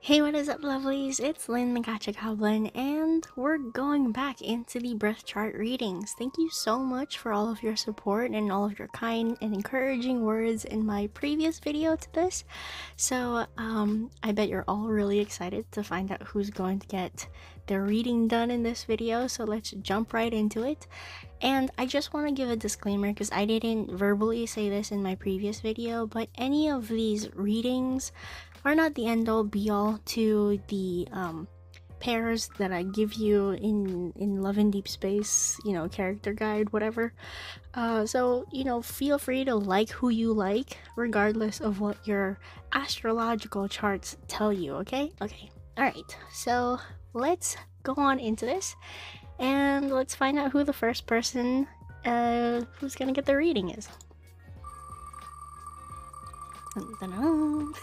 Hey, what is up, lovelies? It's Lynn, the Gacha Goblin, and we're going back into the birth chart readings. Thank you so much for all of your support and all of your kind and encouraging words in my previous video to this. So, I bet you're all really excited to find out who's going to get their reading done in this video, so let's jump right into it. And I just want to give a disclaimer because I didn't verbally say this in my previous video, but any of these readings are not the end all be all to the pairs that I give you in Love in Deepspace, you know, character guide, whatever. So, you know, feel free to like who you like, regardless of what your astrological charts tell you, okay? Okay, alright, so let's go on into this, and let's find out who the first person who's gonna get the reading is. Dun, dun, dun.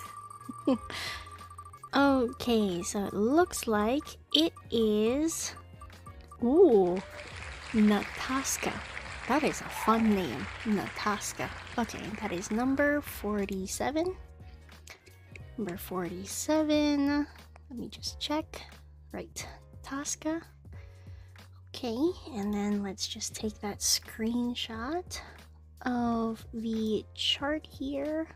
Okay, so it looks like it is... Ooh, Natasa. That is a fun name, Natasa. Okay, that is number 47. Number 47. Let me just check. Right, Natasa. Okay, and then let's just take that screenshot of the chart here.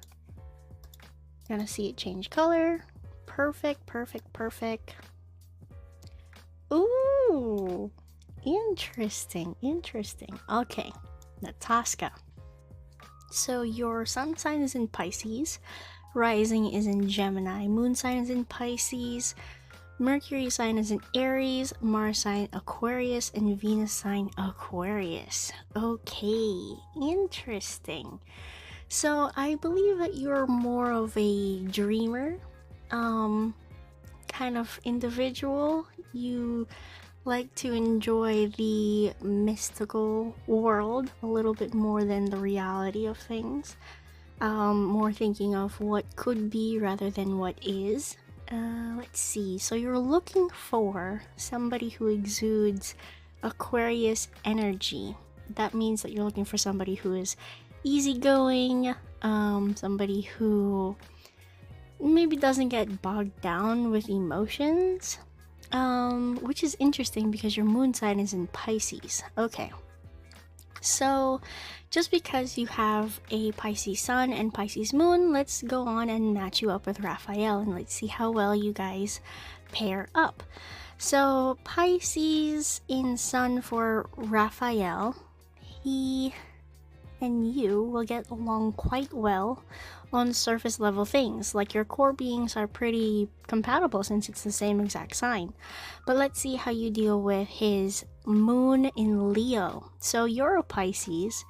Gonna see it change color. Perfect, perfect, perfect. Ooh, interesting, interesting. Okay, Natasa. So your sun sign is in Pisces, rising is in Gemini, moon sign is in Pisces, Mercury sign is in Aries, Mars sign Aquarius, and Venus sign Aquarius. Okay, interesting. So I believe that you're more of a dreamer, kind of individual. You like to enjoy the mystical world a little bit more than the reality of things. More thinking of what could be rather than what is. Let's see. So you're looking for somebody who exudes Aquarius energy. That means that you're looking for somebody who is easygoing, somebody who maybe doesn't get bogged down with emotions, which is interesting because your moon sign is in Pisces. Okay, so just because you have a Pisces sun and Pisces moon, let's go on and match you up with Raphael, and let's see how well you guys pair up. So Pisces in sun for Raphael, he and you will get along quite well on surface level things, like your core beings are pretty compatible since it's the same exact sign. But let's see how you deal with his moon in Leo. So you're a Pisces.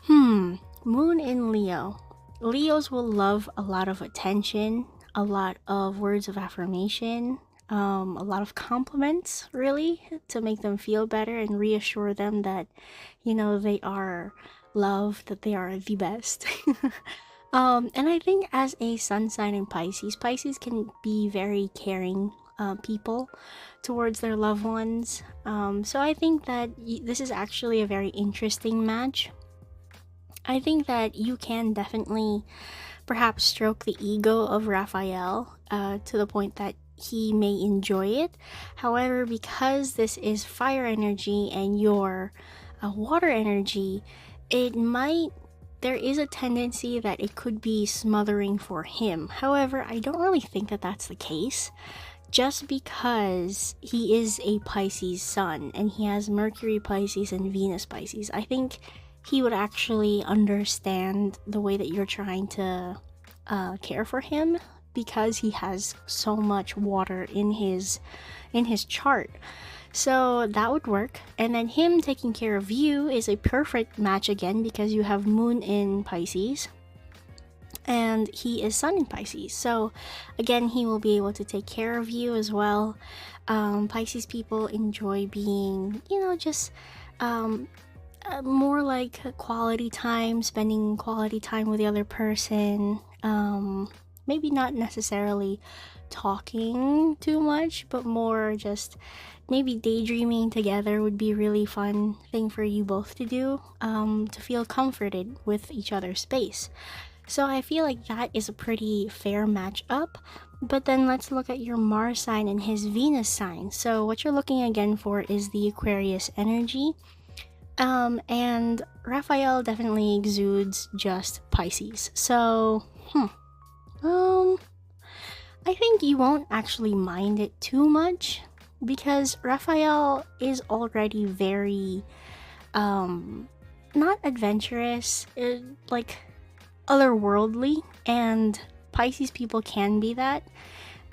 Moon in Leo. Leos will love a lot of attention, a lot of words of affirmation, a lot of compliments, really, to make them feel better and reassure them that, you know, they are loved, that they are the best. And I think as a sun sign in Pisces, Pisces can be very caring people towards their loved ones. So I think that this is actually a very interesting match. I think that you can definitely perhaps stroke the ego of Raphael to the point that he may enjoy it. However, because this is fire energy and your water energy, there is a tendency that it could be smothering for him. However, I don't really think that that's the case, just because he is a Pisces sun and he has Mercury Pisces and Venus Pisces. I think he would actually understand the way that you're trying to care for him, because he has so much water in his chart. So that would work. And then him taking care of you is a perfect match again, because you have moon in Pisces and he is sun in Pisces. So again, he will be able to take care of you as well. Pisces people enjoy being, you know, just more like quality time, spending quality time with the other person. Maybe not necessarily talking too much, but more just maybe daydreaming together would be a really fun thing for you both to do, to feel comforted with each other's space. So I feel like that is a pretty fair match up. But then let's look at your Mars sign and his Venus sign. So what you're looking again for is the Aquarius energy. And Raphael definitely exudes just Pisces. So, I think you won't actually mind it too much because Raphael is already very, not adventurous, like otherworldly, and Pisces people can be that.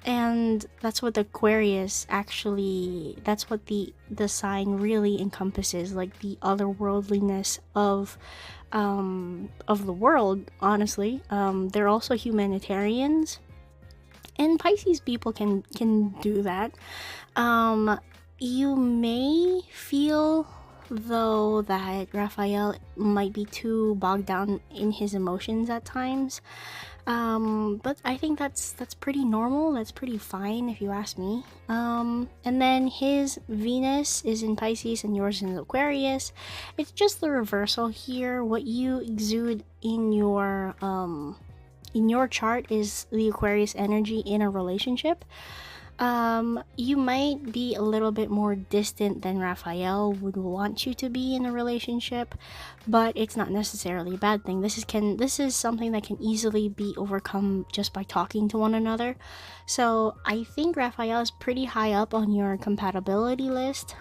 And that's what Aquarius actually, that's what the sign really encompasses, like the otherworldliness of the world, honestly. They're also humanitarians, and Pisces people can do that. You may feel though that Raphael might be too bogged down in his emotions at times. But I think that's pretty normal. That's pretty fine if you ask me. And then his Venus is in Pisces and yours in Aquarius. It's just the reversal here. What you exude in your chart is the Aquarius energy in a relationship. You might be a little bit more distant than Raphael would want you to be in a relationship, but it's not necessarily a bad thing. This is something that can easily be overcome just by talking to one another. So I think Raphael is pretty high up on your compatibility list.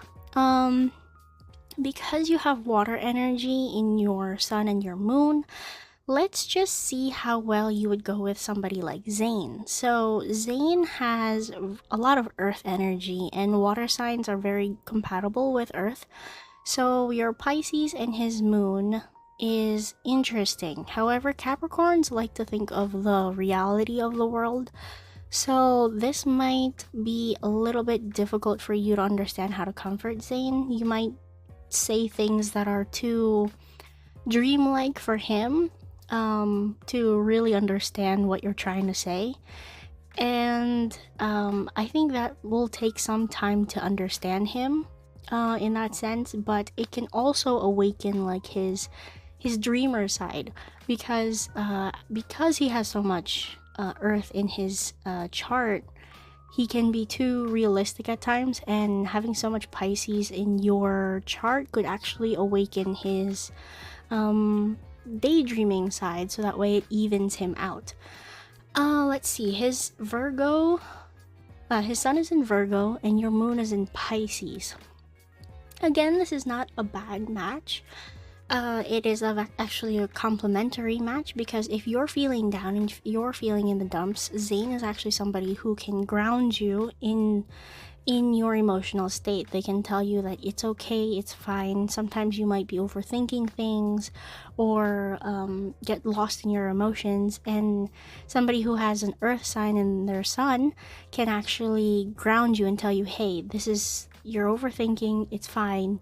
Because you have water energy in your sun and your moon, let's just see how well you would go with somebody like Zane. So Zane has a lot of earth energy, and water signs are very compatible with earth. So your Pisces and his moon is interesting. However, Capricorns like to think of the reality of the world. So this might be a little bit difficult for you to understand how to comfort Zane. You might say things that are too dreamlike for him to really understand what you're trying to say. And I think that will take some time to understand him in that sense, but it can also awaken like his dreamer side, because he has so much earth in his chart. He can be too realistic at times, and having so much Pisces in your chart could actually awaken his daydreaming side, so that way it evens him out. Let's see, his Virgo, his sun is in Virgo and your moon is in Pisces. Again, this is not a bad match. It is actually a complementary match, because if you're feeling down and you're feeling in the dumps, Zane is actually somebody who can ground you in your emotional state. They can tell you that it's okay, it's fine. Sometimes you might be overthinking things or get lost in your emotions, and somebody who has an earth sign in their sun can actually ground you and tell you, hey, you're overthinking, it's fine.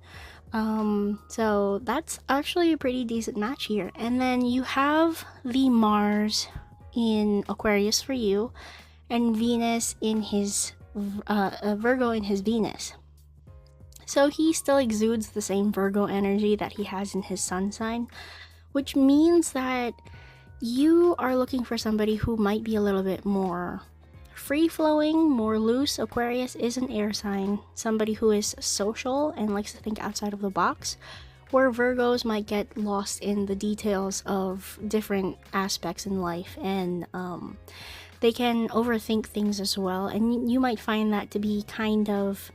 So that's actually a pretty decent match here. And then you have the Mars in Aquarius for you, and Venus in his Virgo in his Venus. So he still exudes the same Virgo energy that he has in his sun sign, which means that you are looking for somebody who might be a little bit more free-flowing, more loose. Aquarius is an air sign, somebody who is social and likes to think outside of the box, where Virgos might get lost in the details of different aspects in life, and they can overthink things as well, and you might find that to be kind of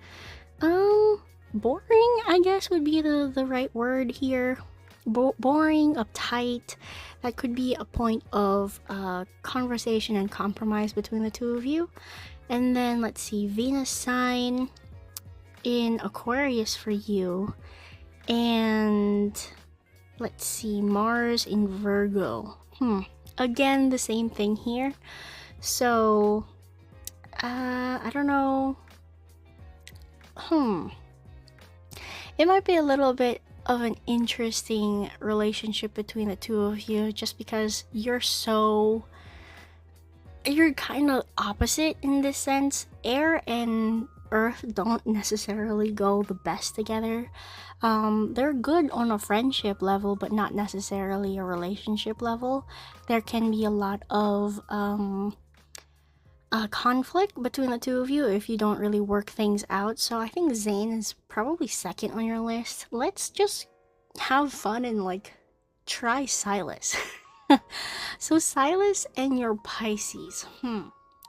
boring, I guess would be the right word here. Boring, uptight. That could be a point of conversation and compromise between the two of you. And then let's see, Venus sign in Aquarius for you, and let's see, Mars in Virgo. Again, the same thing here. So I don't know. It might be a little bit of an interesting relationship between the two of you, just because you're kind of opposite in this sense. Air and earth don't necessarily go the best together. They're good on a friendship level, but not necessarily a relationship level. There can be a lot of conflict between the two of you if you don't really work things out. So I think Zane is probably second on your list. Let's just have fun and like try Silas. So Silas and your Pisces.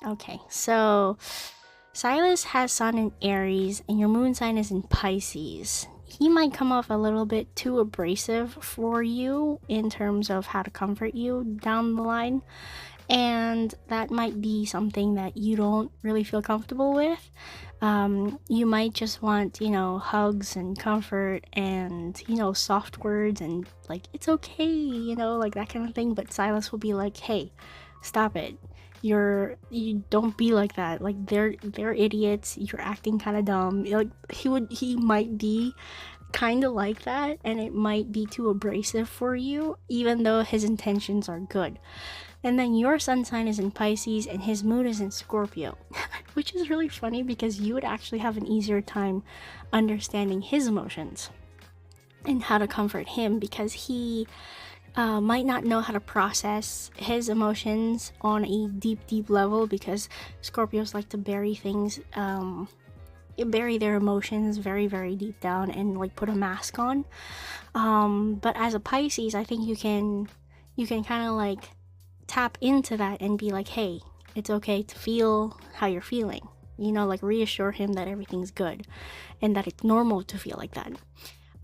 Okay, so Silas has Sun in Aries and your moon sign is in Pisces. He might come off a little bit too abrasive for you in terms of how to comfort you down the line. And that might be something that you don't really feel comfortable with. You might just want, hugs and comfort and, soft words and like, it's okay, like that kind of thing. But Silas will be like, hey, stop it. You don't be like that. Like they're idiots. You're acting kind of dumb. Like he might be kind of like that, and it might be too abrasive for you, even though his intentions are good. And then your sun sign is in Pisces and his moon is in Scorpio, which is really funny because you would actually have an easier time understanding his emotions and how to comfort him, because he might not know how to process his emotions on a deep level, because Scorpios like to bury things, bury their emotions very deep down and like put a mask on. But as a Pisces, I think you can kind of like tap into that and be like, hey, it's okay to feel how you're feeling, like reassure him that everything's good and that it's normal to feel like that.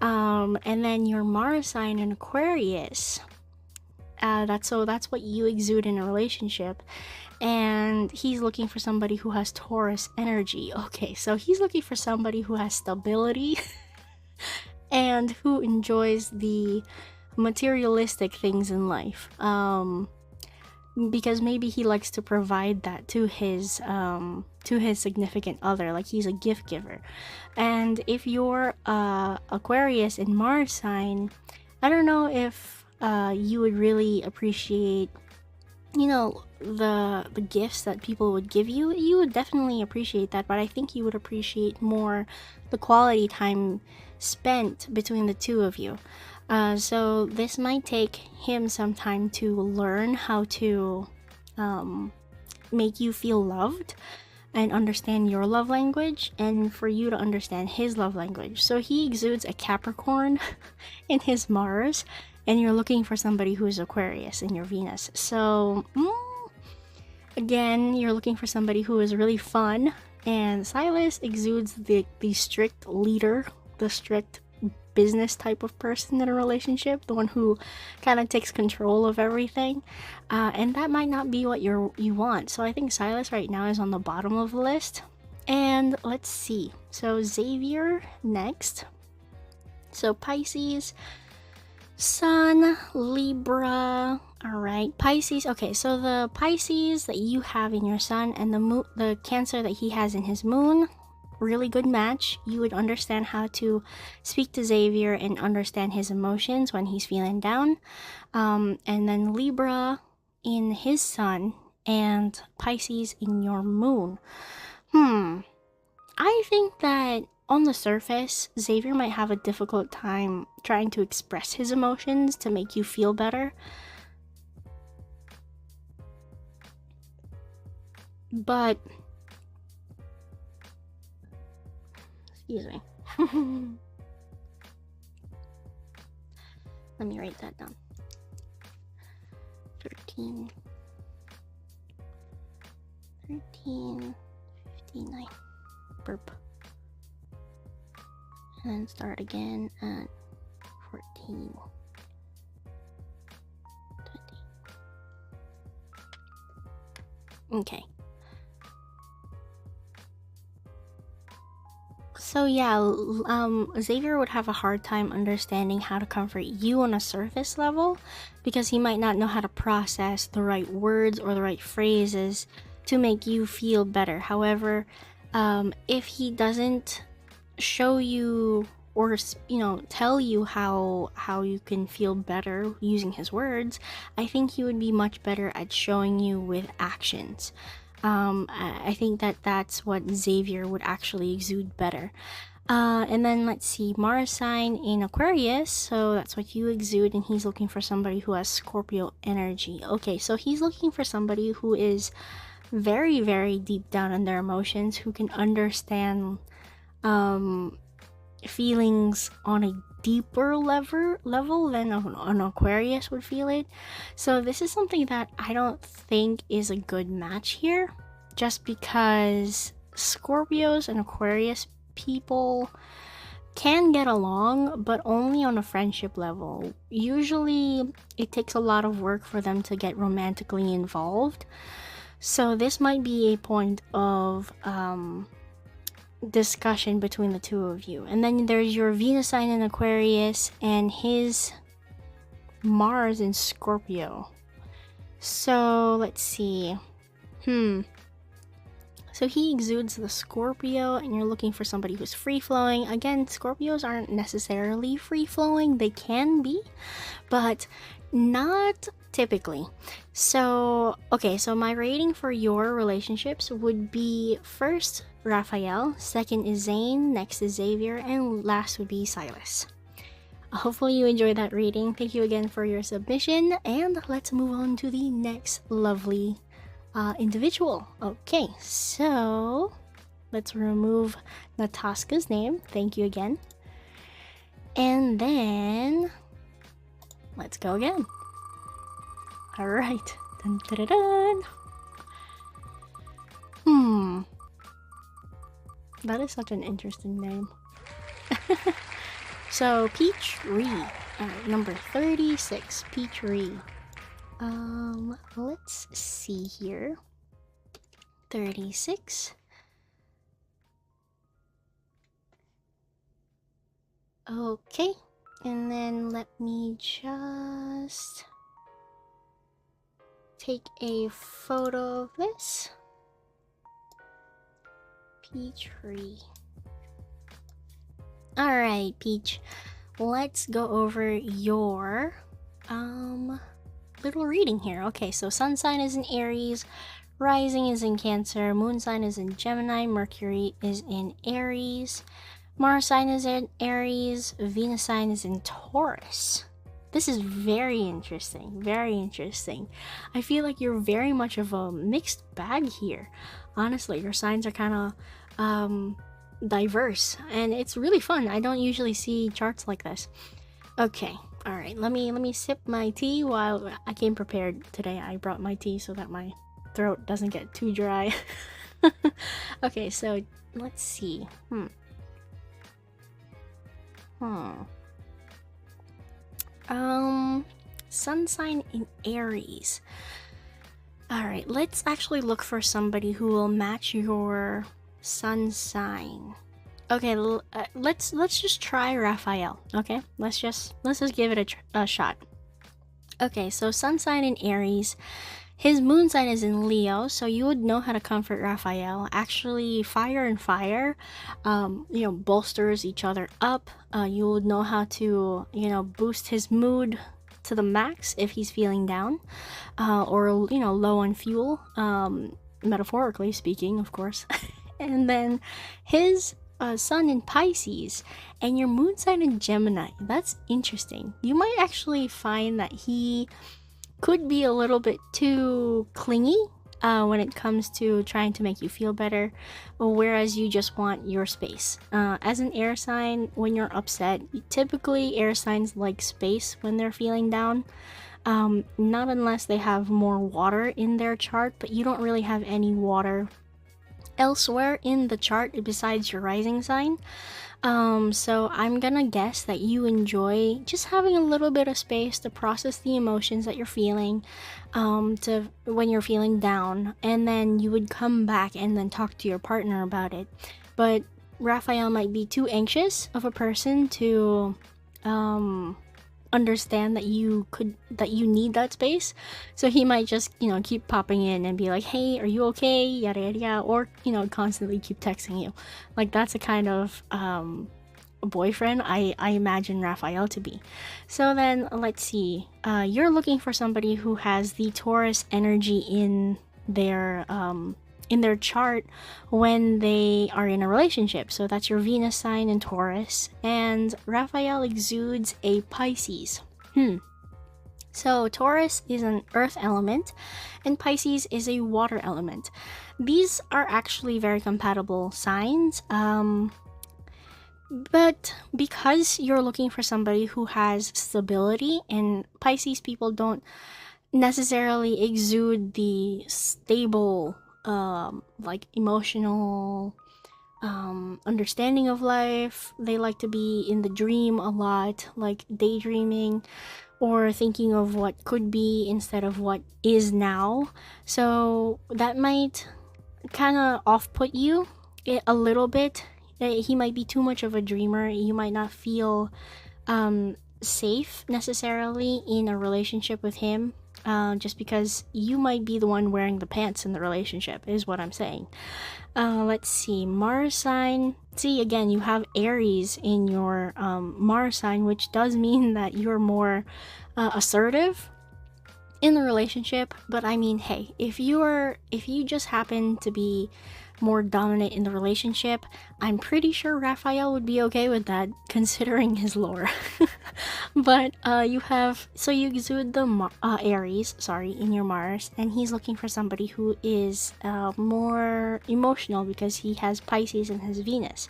And then your Mars sign in Aquarius, that's what you exude in a relationship, and he's looking for somebody who has Taurus energy. Okay, so he's looking for somebody who has stability and who enjoys the materialistic things in life, because maybe he likes to provide that to his significant other, like he's a gift giver. And if you're Aquarius in Mars sign, I don't know if you would really appreciate, the gifts that people would give you. You would definitely appreciate that, but I think you would appreciate more the quality time spent between the two of you. So this might take him some time to learn how to make you feel loved and understand your love language, and for you to understand his love language. So he exudes a Capricorn in his Mars, and you're looking for somebody who is Aquarius in your Venus. So again, you're looking for somebody who is really fun, and Silas exudes the strict leader, the strict business type of person in a relationship, the one who kind of takes control of everything, and that might not be what you want. So I think Silas right now is on the bottom of the list. And let's see, so Xavier next. So Pisces, Sun, Libra. All right, Pisces. Okay, so the Pisces that you have in your Sun and the Cancer that he has in his Moon, really good match. You would understand how to speak to Xavier and understand his emotions when he's feeling down. And then Libra in his Sun and Pisces in your Moon. I think that on the surface, Xavier might have a difficult time trying to express his emotions to make you feel better. But excuse me. Let me write that down. 13, 59. Burp. And then start again at 14, 20. Okay. So yeah, Xavier would have a hard time understanding how to comfort you on a surface level, because he might not know how to process the right words or the right phrases to make you feel better. However, if he doesn't show you or tell you how you can feel better using his words, I think he would be much better at showing you with actions. I think that's what Xavier would actually exude better. And then let's see, Mars sign in Aquarius, so that's what you exude, and he's looking for somebody who has Scorpio energy. Okay, so he's looking for somebody who is very, very deep down in their emotions, who can understand feelings on a deeper level than an Aquarius would feel it. So this is something that I don't think is a good match here, just because Scorpios and Aquarius people can get along, but only on a friendship level. Usually it takes a lot of work for them to get romantically involved. So this might be a point of discussion between the two of you. And then there's your Venus sign in Aquarius and his Mars in Scorpio. So let's see. So he exudes the Scorpio, and you're looking for somebody who's free-flowing. Again, Scorpios aren't necessarily free-flowing. They can be, but not typically. So, okay, so my rating for your relationships would be first Raphael, second is Zane, next is Xavier, and last would be Silas. Hopefully you enjoyed that reading. Thank you again for your submission, and let's move on to the next lovely individual. Okay, so let's remove Nataska's name. Thank you again. And then let's go again. All right. Dun, dun, dun, dun. That is such an interesting name. So Peach Ree. Alright, number 36, Peach Ree. Let's see here. 36. Okay, and then let me just take a photo of this. Peach Ree. Alright, Peach. Let's go over your little reading here. Okay, so sun sign is in Aries, rising is in Cancer, moon sign is in Gemini, Mercury is in Aries, Mars sign is in Aries, Venus sign is in Taurus. This is very interesting, very interesting. I feel like you're very much of a mixed bag here. Honestly, your signs are kind of diverse, and it's really fun. I don't usually see charts like this. Okay, all right, let me sip my tea. While I came prepared today, I brought my tea so that my throat doesn't get too dry. Okay, so let's see. Sun sign in Aries. All right, let's actually look for somebody who will match your sun sign. Okay, let's just try Raphael. Okay, let's just give it a shot. Okay, so sun sign in Aries, his moon sign is in Leo, so you would know how to comfort Raphael. Actually, fire and fire, bolsters each other up. You would know how to, boost his mood to the max if he's feeling down, or low on fuel, metaphorically speaking, of course. And then his sun in Pisces and your moon sign in Gemini. That's interesting. You might actually find that he could be a little bit too clingy when it comes to trying to make you feel better, whereas you just want your space. As an air sign, when you're upset, typically air signs like space when they're feeling down. Not unless they have more water in their chart, but you don't really have any water elsewhere in the chart besides your rising sign. So I'm gonna guess that you enjoy just having a little bit of space to process the emotions that you're feeling, to when you're feeling down, and then you would come back and then talk to your partner about it. But Raphael might be too anxious of a person to understand that you need that space, so he might just keep popping in and be like, hey, are you okay, yada yada yada, or constantly keep texting you. Like, that's a kind of boyfriend I imagine Raphael to be. So then let's see, you're looking for somebody who has the Taurus energy in their chart when they are in a relationship. So that's your Venus sign in Taurus, and Raphael exudes a Pisces. So Taurus is an earth element and Pisces is a water element. These are actually very compatible signs. But because you're looking for somebody who has stability, and Pisces people don't necessarily exude the stable, like emotional understanding of life. They like to be in the dream a lot, like daydreaming or thinking of what could be instead of what is now. So that might kind of off put you a little bit. He might be too much of a dreamer. You might not feel safe necessarily in a relationship with him, just because you might be the one wearing the pants in the relationship, is what I'm saying. Let's see, Mars sign. See, again, you have Aries in your Mars sign, which does mean that you're more assertive in the relationship. But I mean, hey, if you just happen to be more dominant in the relationship, I'm pretty sure Raphael would be okay with that, considering his lore. But you exude the Aries, in your Mars, and he's looking for somebody who is more emotional because he has Pisces in his Venus.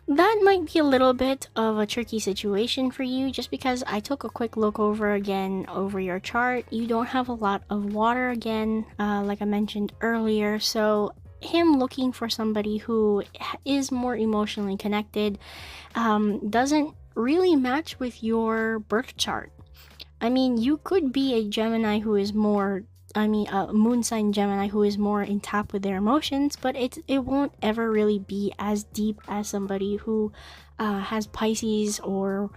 That might be a little bit of a tricky situation for you, just because I took a quick look over your chart. You don't have a lot of water again, like I mentioned earlier, so him looking for somebody who is more emotionally connected doesn't really match with your birth chart. I mean, you could be a Gemini who is more a moon sign Gemini who is more in tap with their emotions, but it won't ever really be as deep as somebody who has Pisces or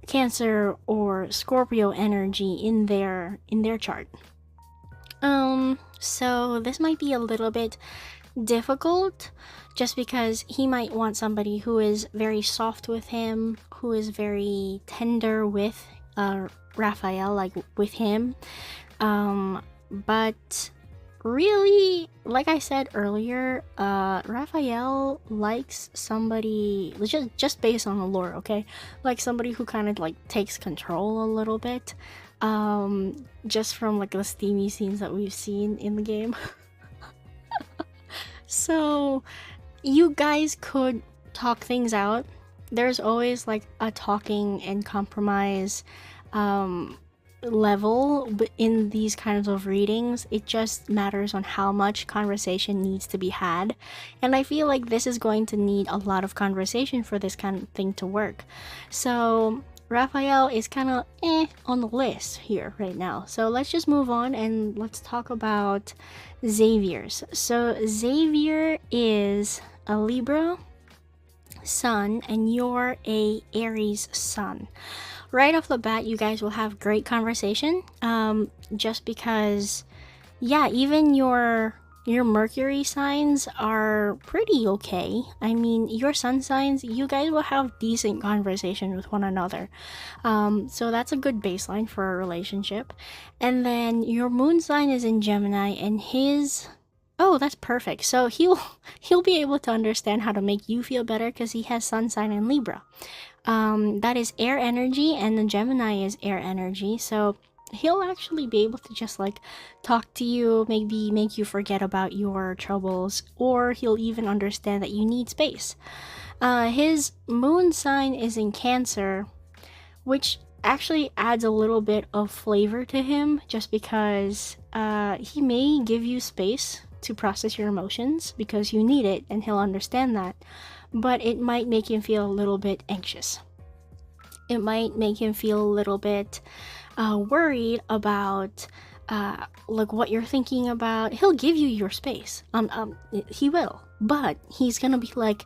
Cancer or Scorpio energy in their chart. So this might be a little bit difficult, just because he might want somebody who is very soft with him, who is very tender with Raphael, like with him. But really, like I said earlier, Raphael likes somebody, just based on the lore, okay? Like somebody who kind of like takes control a little bit, just from like the steamy scenes that we've seen in the game. So you guys could talk things out. There's always like a talking and compromise level in these kinds of readings. It just matters on how much conversation needs to be had, and I feel like this is going to need a lot of conversation for this kind of thing to work. So Raphael is kind of on the list here right now. So let's just move on and let's talk about Xavier's. So Xavier is a Libra sun and you're a Aries sun. Right off the bat, you guys will have great conversation, just because, yeah, even your Mercury signs are pretty okay. I mean, your sun signs, you guys will have decent conversation with one another. So that's a good baseline for a relationship. And then your moon sign is in Gemini, and his... Oh, that's perfect. So he'll be able to understand how to make you feel better because he has sun sign in Libra. That is air energy, and the Gemini is air energy, so he'll actually be able to just like talk to you, maybe make you forget about your troubles, or he'll even understand that you need space. His moon sign is in Cancer, which actually adds a little bit of flavor to him, just because he may give you space to process your emotions because you need it, and he'll understand that. But it might make him feel a little bit anxious. It might make him feel a little bit worried about like what you're thinking about. He'll give you your space. He will, but he's gonna be like,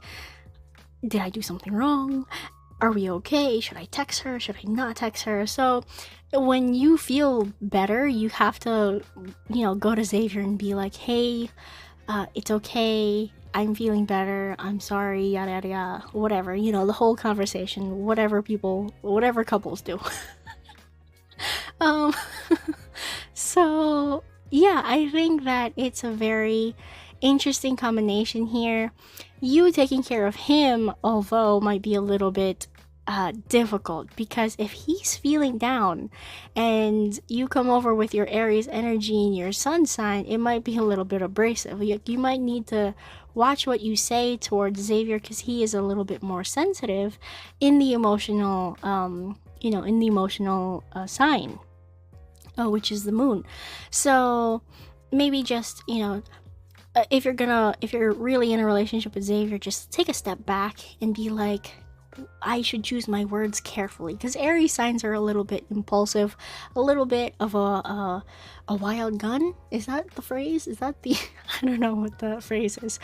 did I do something wrong? Are we okay? Should I text her? Should I not text her? So when you feel better, you have to, go to Xavier and be like, hey, it's okay. I'm feeling better. I'm sorry, yada yada yada. Whatever, the whole conversation, whatever couples do. So yeah, I think that it's a very interesting combination here. You taking care of him, although might be a little bit difficult, because if he's feeling down and you come over with your Aries energy and your sun sign, it might be a little bit abrasive. You might need to watch what you say towards Xavier, because he is a little bit more sensitive in the emotional, in the emotional sign, which is the moon. So maybe just, if you're really in a relationship with Xavier, just take a step back and be like, I should choose my words carefully, because Aries signs are a little bit impulsive, a little bit of a wild gun. Is that the phrase? Is that the I don't know what the phrase is,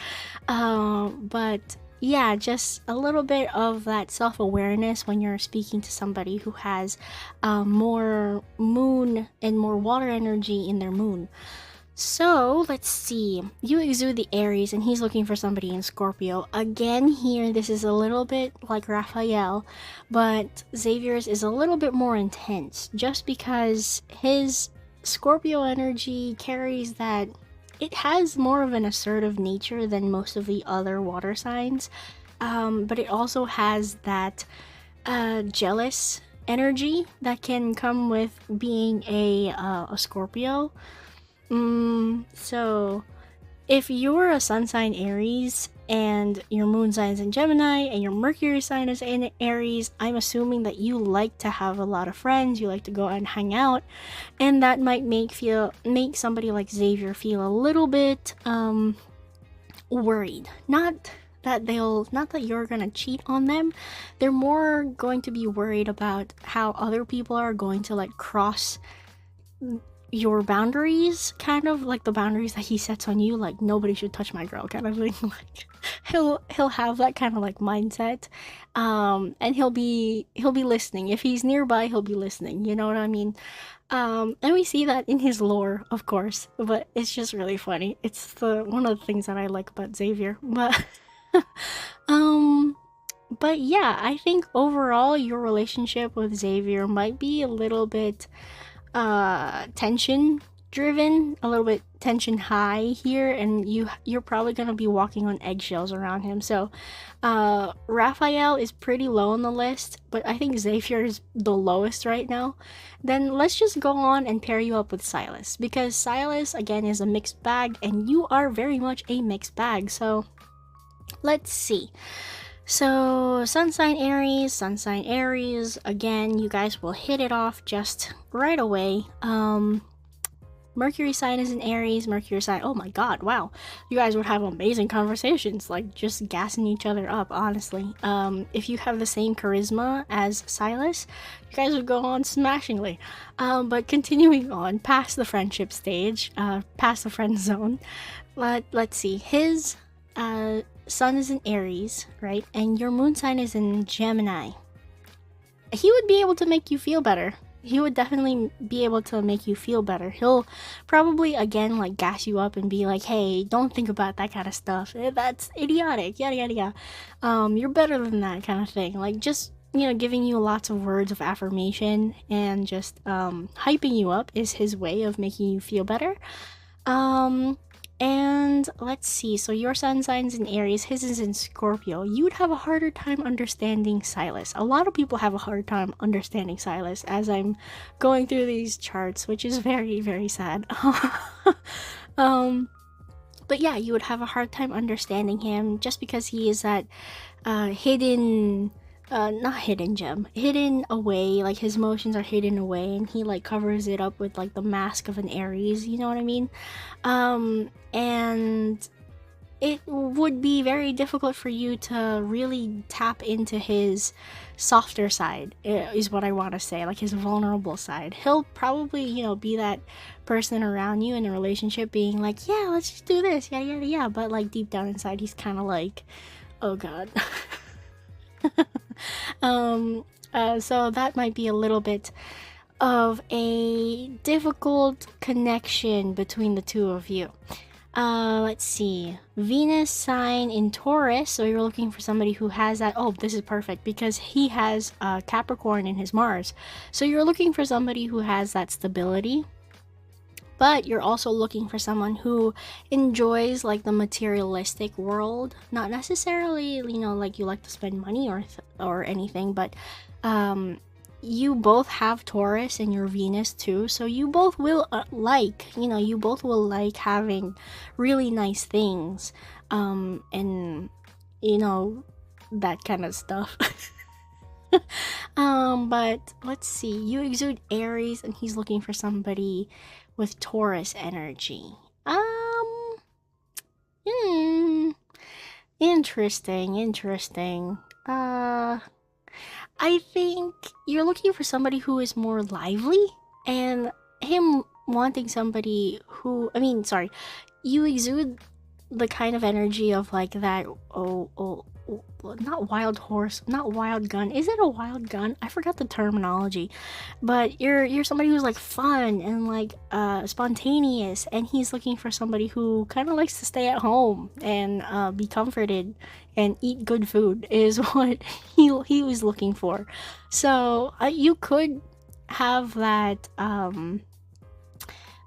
but yeah, just a little bit of that self-awareness when you're speaking to somebody who has more moon and more water energy in their moon. So let's see. You exude the Aries, and he's looking for somebody in Scorpio. Again, here, this is a little bit like Raphael, but Xavier's is a little bit more intense, just because his Scorpio energy carries that. It has more of an assertive nature than most of the other water signs, but it also has that jealous energy that can come with being a Scorpio. So if you're a sun sign Aries and your moon sign is in Gemini and your Mercury sign is in Aries, I'm assuming that you like to have a lot of friends, you like to go out and hang out, and that might make somebody like Xavier feel a little bit worried. Not that you're gonna cheat on them. They're more going to be worried about how other people are going to like cross your boundaries, kind of like the boundaries that he sets on you, like nobody should touch my girl kind of thing. Like he'll have that kind of like mindset, and he'll be listening. If he's nearby, he'll be listening, you know what I mean? And we see that in his lore, of course, but it's just really funny. It's one of the things that I like about Xavier. But but yeah, I think overall your relationship with Xavier might be a little bit tension driven, a little bit tension high here, and you're probably going to be walking on eggshells around him. So Raphael is pretty low on the list, but I think Xavier is the lowest right now. Then let's just go on and pair you up with Silas, because Silas again is a mixed bag and you are very much a mixed bag. So let's see. So sun sign Aries, again, you guys will hit it off just right away. Mercury sign is in Aries, oh my god, wow, you guys would have amazing conversations, like just gassing each other up, honestly. If you have the same charisma as Silas, you guys would go on smashingly. But continuing on past the friendship stage, past the friend zone, let's see, his sun is in Aries, right? And your moon sign is in Gemini. He would be able to make you feel better. He would definitely be able to make you feel better. He'll probably, again, like gas you up and be like, hey, don't think about that kind of stuff. That's idiotic, yada, yada, yada. You're better than that kind of thing. Like, just, giving you lots of words of affirmation and just hyping you up is his way of making you feel better. And let's see, so your sun sign's in Aries, his is in Scorpio. You would have a harder time understanding Silas. A lot of people have a hard time understanding Silas as I'm going through these charts, which is very, very sad. But yeah, you would have a hard time understanding him just because he is that hidden, not hidden gem, hidden away, like his emotions are hidden away and he like covers it up with like the mask of an Aries, you know what I mean? And it would be very difficult for you to really tap into his softer side, is what I want to say, like his vulnerable side. He'll probably, be that person around you in a relationship being like, yeah, let's just do this, yada yada yada, but like deep down inside he's kind of like, oh god. So that might be a little bit of a difficult connection between the two of you. Let's see, Venus sign in Taurus, so you're looking for somebody who has that. Oh, this is perfect because he has Capricorn in his Mars, so you're looking for somebody who has that stability, but you're also looking for someone who enjoys like the materialistic world, not necessarily, like you like to spend money or anything, but you both have Taurus and your Venus too, so you both will you both will like having really nice things, and that kind of stuff. But let's see. You exude Aries, and he's looking for somebody with Taurus energy. Hmm. Interesting. I think you're looking for somebody who is more lively, and him wanting somebody who, sorry, you exude the kind of energy of like that. Not wild horse, not wild gun. Is it a wild gun? I forgot the terminology, but you're somebody who's like fun and like spontaneous, and he's looking for somebody who kind of likes to stay at home and be comforted and eat good food is what he was looking for. So you could have that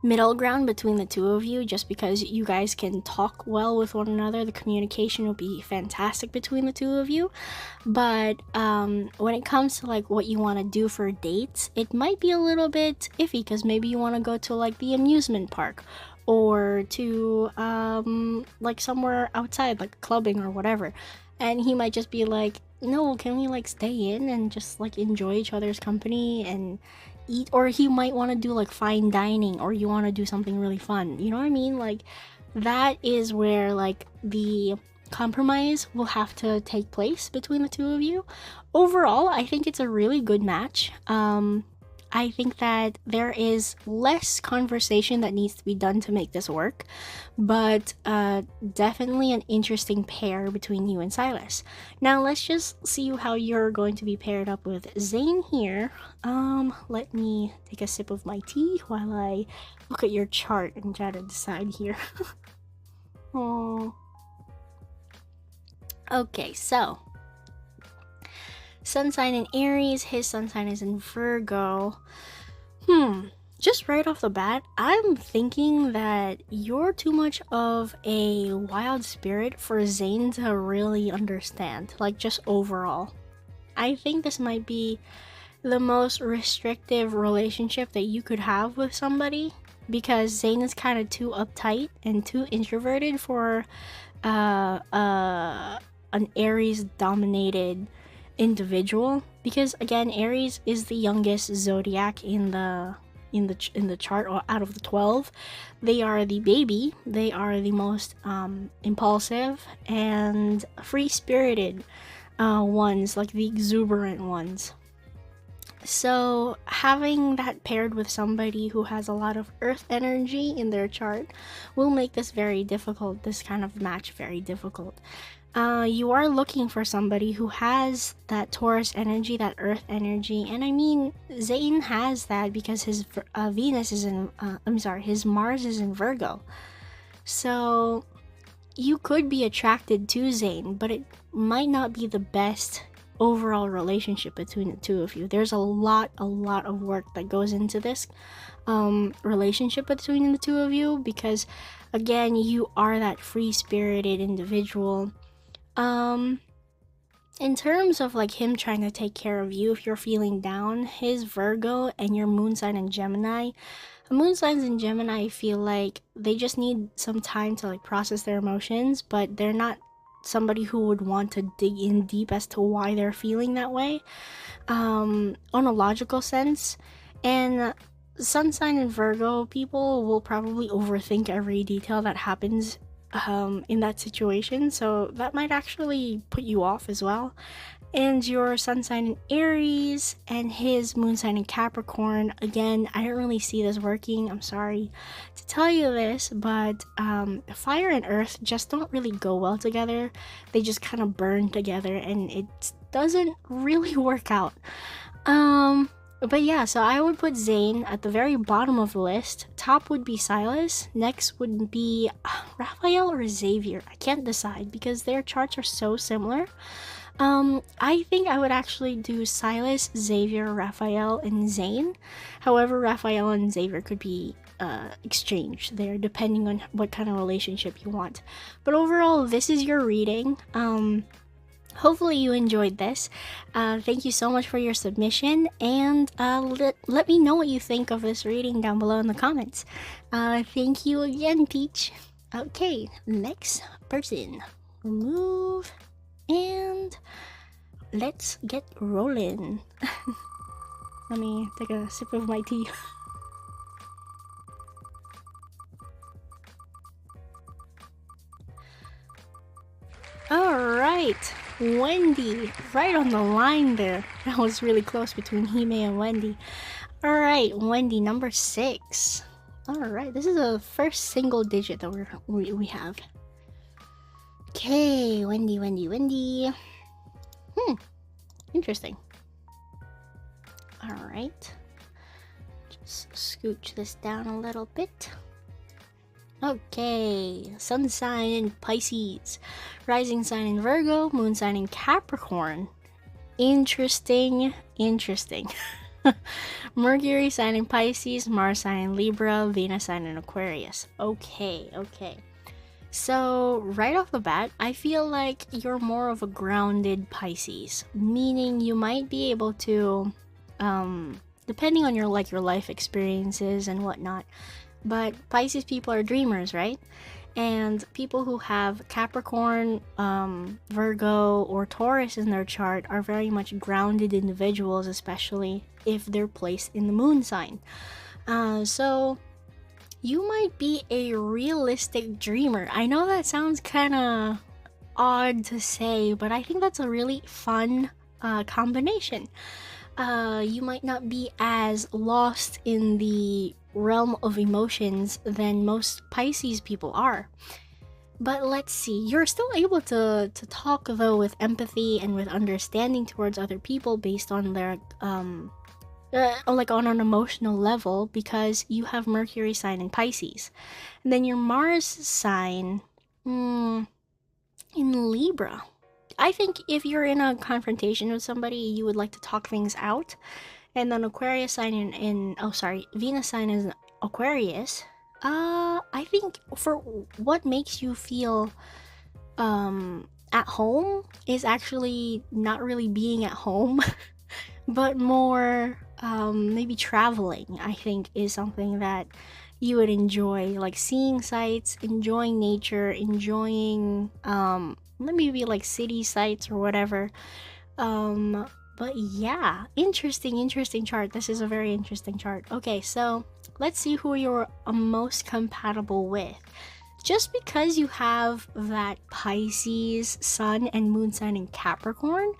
middle ground between the two of you, just because you guys can talk well with one another. The communication will be fantastic between the two of you. But when it comes to like what you want to do for dates, it might be a little bit iffy, because maybe you want to go to like the amusement park, or to like somewhere outside, like clubbing or whatever, and he might just be like, no, can we like stay in and just like enjoy each other's company and eat? Or he might want to do like fine dining, or you want to do something really fun, you know what I mean? Like that is where like the compromise will have to take place between the two of you. Overall, I think it's a really good match. I think that there is less conversation that needs to be done to make this work, but definitely an interesting pair between you and Silas. Now let's just see how you're going to be paired up with Zane here. Let me take a sip of my tea while I look at your chart and try to decide here. Oh. Okay, so sun sign in Aries, his sun sign is in Virgo. Just right off the bat, I'm thinking that you're too much of a wild spirit for Zane to really understand, like just overall. I think this might be the most restrictive relationship that you could have with somebody, because Zane is kind of too uptight and too introverted for an Aries dominated individual, because again, Aries is the youngest zodiac in the chart, or out of the 12. They are the baby, they are the most impulsive and free-spirited ones, like the exuberant ones. So having that paired with somebody who has a lot of earth energy in their chart will make this very difficult, this kind of match very difficult. You are looking for somebody who has that Taurus energy, that earth energy, and I mean, Zane has that because his Venus is in, his Mars is in Virgo. So you could be attracted to Zane, but it might not be the best overall relationship between the two of you. There's a lot of work that goes into this relationship between the two of you, because again, you are that free-spirited individual. In terms of like him trying to take care of you if you're feeling down, his Virgo and your moon sign in Gemini, moon signs in Gemini feel like they just need some time to like process their emotions, but they're not somebody who would want to dig in deep as to why they're feeling that way, on a logical sense. And sun sign in Virgo people will probably overthink every detail that happens in that situation, so that might actually put you off as well. And your sun sign in Aries and his moon sign in Capricorn, again, I don't really see this working. I'm sorry to tell you this, but fire and earth just don't really go well together. They just kind of burn together, and it doesn't really work out. But yeah, so I would put Zane at the very bottom of the list. Top would be Silas. Next would be Raphael or Xavier. I can't decide because their charts are so similar. I think I would actually do Silas, Xavier, Raphael, and Zane. However, Raphael and Xavier could be exchange there, depending on what kind of relationship you want. But overall, this is your reading. Hopefully you enjoyed this. Thank you so much for your submission, and let me know what you think of this reading down below in the comments. Thank you again, Peach. Okay, next person. Remove, and let's get rolling. Let me take a sip of my tea. Alright, Wendy, right on the line there. That was really close between Hime and Wendy. Alright, Wendy, number 6. Alright, this is the first single digit that we have. Okay, Wendy. Interesting. Alright. Just scooch this down a little bit. Okay, sun sign in Pisces, rising sign in Virgo, moon sign in Capricorn. Interesting. Mercury sign in Pisces, Mars sign in Libra, Venus sign in Aquarius. Okay. So right off the bat, I feel like you're more of a grounded Pisces, meaning you might be able to, depending on your life experiences and whatnot. But Pisces people are dreamers, right? And people who have Capricorn, Virgo, or Taurus in their chart are very much grounded individuals, especially if they're placed in the moon sign. So you might be a realistic dreamer. I know that sounds kind of odd to say, but I think that's a really fun combination. You might not be as lost in the realm of emotions than most Pisces people are. But let's see, you're still able to talk though with empathy and with understanding towards other people based on their like on an emotional level, because you have Mercury sign in Pisces. And then your Mars sign in Libra. I think if you're in a confrontation with somebody, you would like to talk things out. And then Aquarius sign Venus sign is Aquarius. I think for what makes you feel at home is actually not really being at home, but more maybe traveling, I think, is something that you would enjoy, like seeing sights, enjoying nature, enjoying maybe like city sights or whatever. But yeah, interesting chart. This is a very interesting chart. Okay, so let's see who you're most compatible with. Just because you have that Pisces sun and moon sign in Capricorn,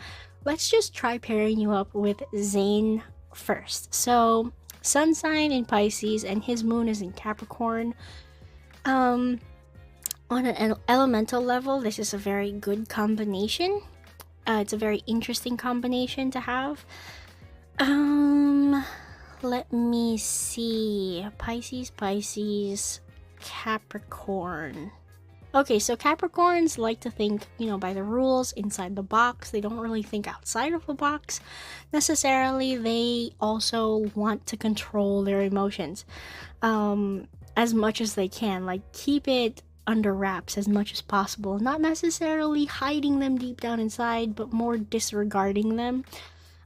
let's just try pairing you up with Zane first. So sun sign in Pisces and his moon is in Capricorn. On an elemental level, this is a very good combination. It's a very interesting combination to have. Let me see. Pisces, Capricorn. Okay, so Capricorns like to think, by the rules, inside the box. They don't really think outside of the box necessarily. They also want to control their emotions as much as they can. Like, keep it under wraps as much as possible, not necessarily hiding them deep down inside, but more disregarding them,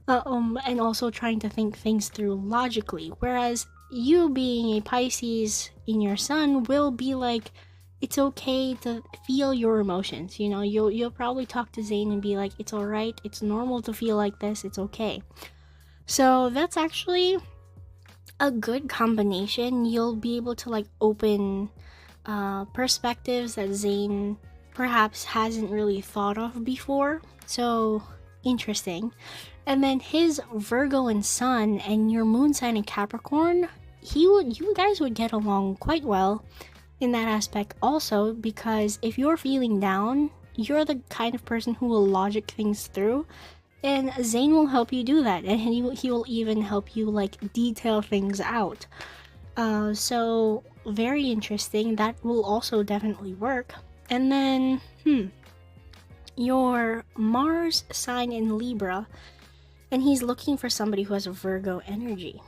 and also trying to think things through logically. Whereas you, being a Pisces in your sun, will be like, it's okay to feel your emotions. You'll probably talk to Zane and be like, it's all right, it's normal to feel like this, it's okay. So that's actually a good combination. You'll be able to like open perspectives that Zane perhaps hasn't really thought of before. So interesting. And then his Virgo and Sun and your moon sign in Capricorn, you guys would get along quite well in that aspect also, because if you're feeling down, you're the kind of person who will logic things through, and Zane will help you do that, and he will even help you like detail things out. So very interesting. That will also definitely work. And then your Mars sign in Libra, and he's looking for somebody who has a Virgo energy.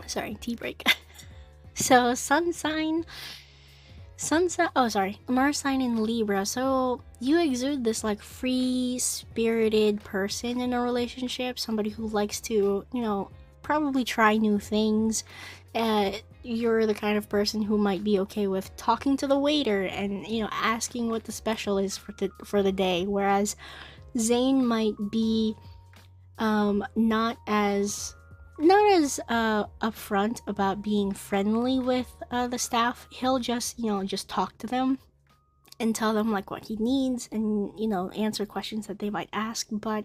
Sorry, tea break. So Mars sign in Libra. So you exude this like free spirited person in a relationship, somebody who likes to, probably try new things. You're the kind of person who might be okay with talking to the waiter and, asking what the special is for the day, whereas Zane might be not as upfront about being friendly with the staff. He'll just talk to them and tell them like what he needs and answer questions that they might ask, but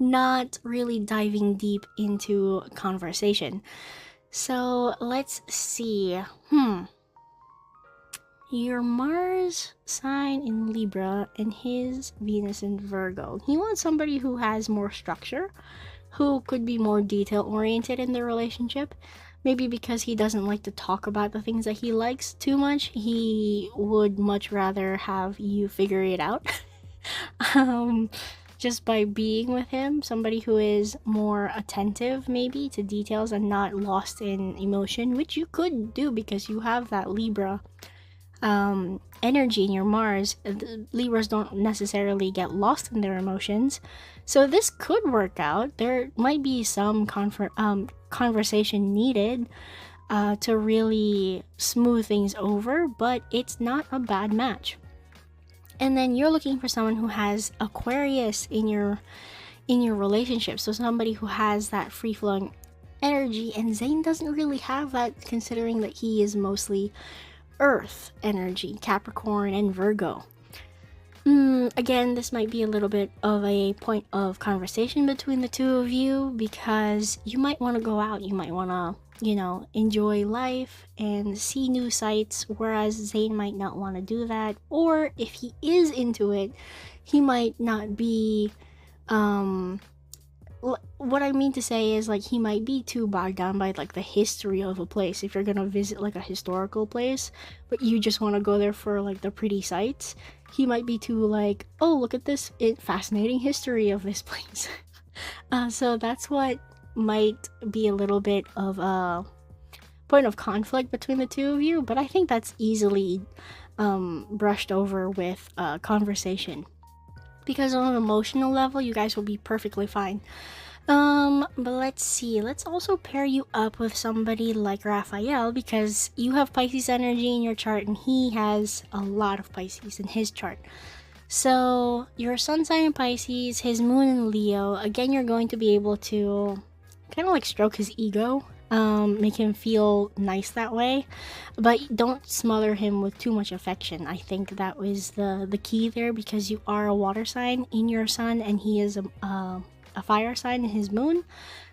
not really diving deep into conversation. So let's see. Your Mars sign in Libra and his Venus in Virgo. He wants somebody who has more structure, who could be more detail oriented in their relationship. Maybe because he doesn't like to talk about the things that he likes too much, he would much rather have you figure it out. Just by being with him, somebody who is more attentive maybe to details and not lost in emotion, which you could do because you have that Libra energy in your Mars. Libras don't necessarily get lost in their emotions, so this could work out. There might be some conversation needed to really smooth things over, but it's not a bad match. And then you're looking for someone who has Aquarius in your relationship, so somebody who has that free-flowing energy, and Zane doesn't really have that, considering that he is mostly Earth energy, Capricorn and Virgo. Again, this might be a little bit of a point of conversation between the two of you, because you might want to go out, you might want to, enjoy life and see new sights, whereas Zane might not want to do that. Or if he is into it, he might not be, what I mean to say is, like, he might be too bogged down by like the history of a place. If you're gonna visit like a historical place, but you just want to go there for like the pretty sights, he might be too like, oh, look at this fascinating history of this place. So that's what might be a little bit of a point of conflict between the two of you, but I think that's easily brushed over with conversation, because on an emotional level you guys will be perfectly fine. But let's see, let's also pair you up with somebody like Raphael, because you have Pisces energy in your chart and he has a lot of Pisces in his chart. So your sun sign in Pisces, his moon in Leo. Again, you're going to be able to kind of like stroke his ego, make him feel nice that way, but don't smother him with too much affection. I think that was the key there, because you are a water sign in your sun and he is a fire sign in his moon.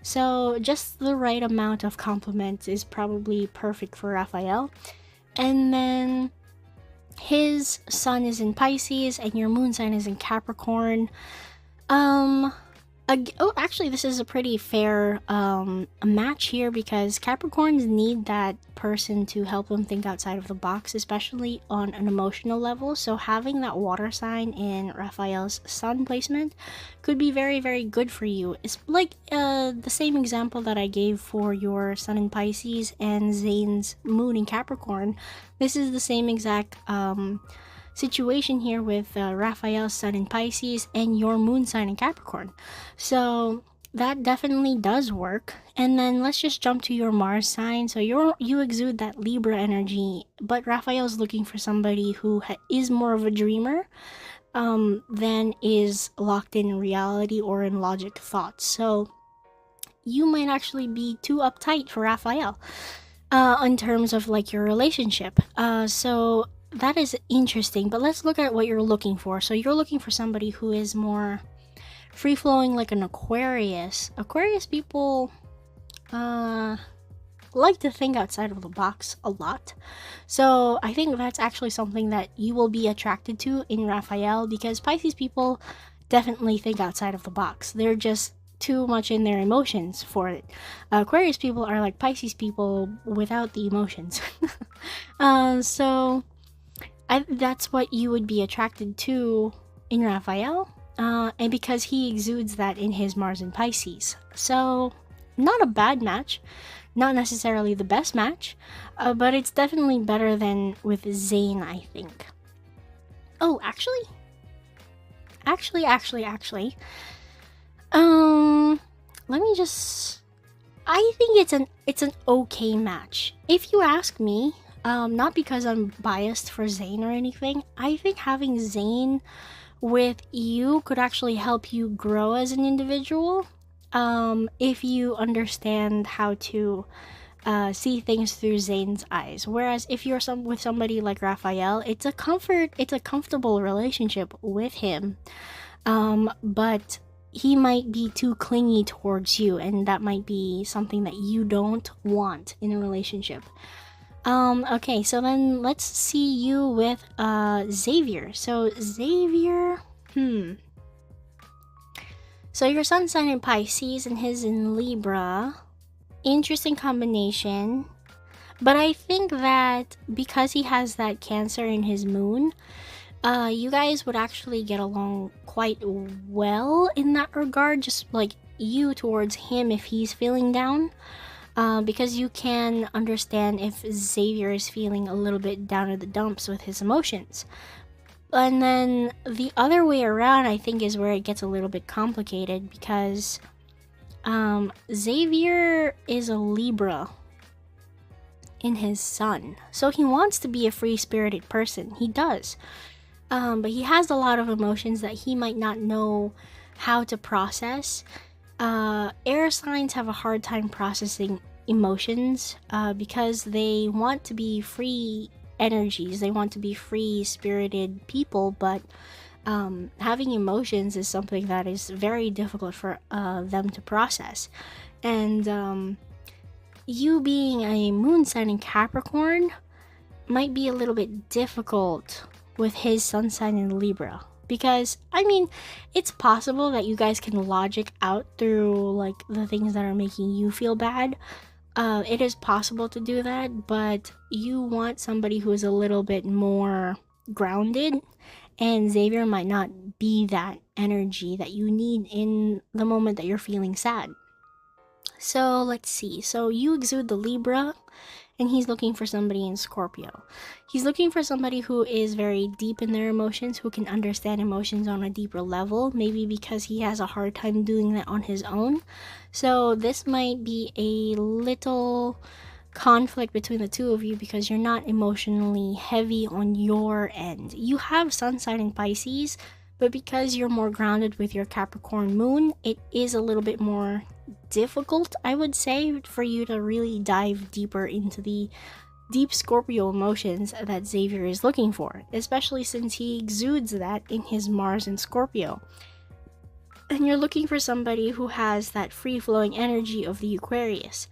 So just the right amount of compliments is probably perfect for Raphael. And then his sun is in Pisces and your moon sign is in Capricorn. Actually, this is a pretty fair match here, because Capricorns need that person to help them think outside of the box, especially on an emotional level. So having that water sign in Raphael's sun placement could be very, very good for you. It's like the same example that I gave for your sun in Pisces and Zane's moon in Capricorn. This is the same exact situation here with Raphael's sun in Pisces and your moon sign in Capricorn. So that definitely does work. And then let's just jump to your Mars sign. So you exude that Libra energy, but Raphael's looking for somebody who is more of a dreamer than is locked in reality or in logic thoughts. So you might actually be too uptight for Raphael in terms of like your relationship. So that is interesting, but let's look at what you're looking for. So you're looking for somebody who is more free-flowing, like an Aquarius. Aquarius people like to think outside of the box a lot. So I think that's actually something that you will be attracted to in Raphael, because Pisces people definitely think outside of the box. They're just too much in their emotions for it. Aquarius people are like Pisces people without the emotions. So that's what you would be attracted to in Raphael, and because he exudes that in his Mars in Pisces. So not a bad match, not necessarily the best match, but it's definitely better than with Zayn, I think. Oh, actually, let me just. I think it's an okay match. If you ask me, not because I'm biased for Zayn or anything. I think having Zayn with you could actually help you grow as an individual. If you understand how to see things through Zayn's eyes. Whereas if you're with somebody like Raphael, it's a comfortable relationship with him. But he might be too clingy towards you, and that might be something that you don't want in a relationship. Okay, so then let's see you with Xavier. So Xavier, so your sun sign in Pisces and his in Libra. Interesting combination. But I think that because he has that Cancer in his moon, you guys would actually get along quite well in that regard, just like you towards him if he's feeling down. Because you can understand if Xavier is feeling a little bit down in the dumps with his emotions. And then the other way around, I think, is where it gets a little bit complicated because Xavier is a Libra in his sun. So he wants to be a free-spirited person. He does. But he has a lot of emotions that he might not know how to process. Air signs have a hard time processing emotions because they want to be free energies. They want to be free-spirited people, but having emotions is something that is very difficult for them to process. And you being a moon sign in Capricorn might be a little bit difficult with his sun sign in Libra. Because, I mean, it's possible that you guys can logic out through, like, the things that are making you feel bad. It is possible to do that, but you want somebody who is a little bit more grounded, and Xavier might not be that energy that you need in the moment that you're feeling sad. So, let's see. So, you exude the Libra, and he's looking for somebody in Scorpio. He's looking for somebody who is very deep in their emotions, who can understand emotions on a deeper level, maybe because he has a hard time doing that on his own. So this might be a little conflict between the two of you because you're not emotionally heavy on your end. You have sun sign in Pisces, but because you're more grounded with your Capricorn moon, it is a little bit more difficult, I would say, for you to really dive deeper into the deep Scorpio emotions that Xavier is looking for, especially since he exudes that in his Mars in Scorpio. And you're looking for somebody who has that free-flowing energy of the Aquarius.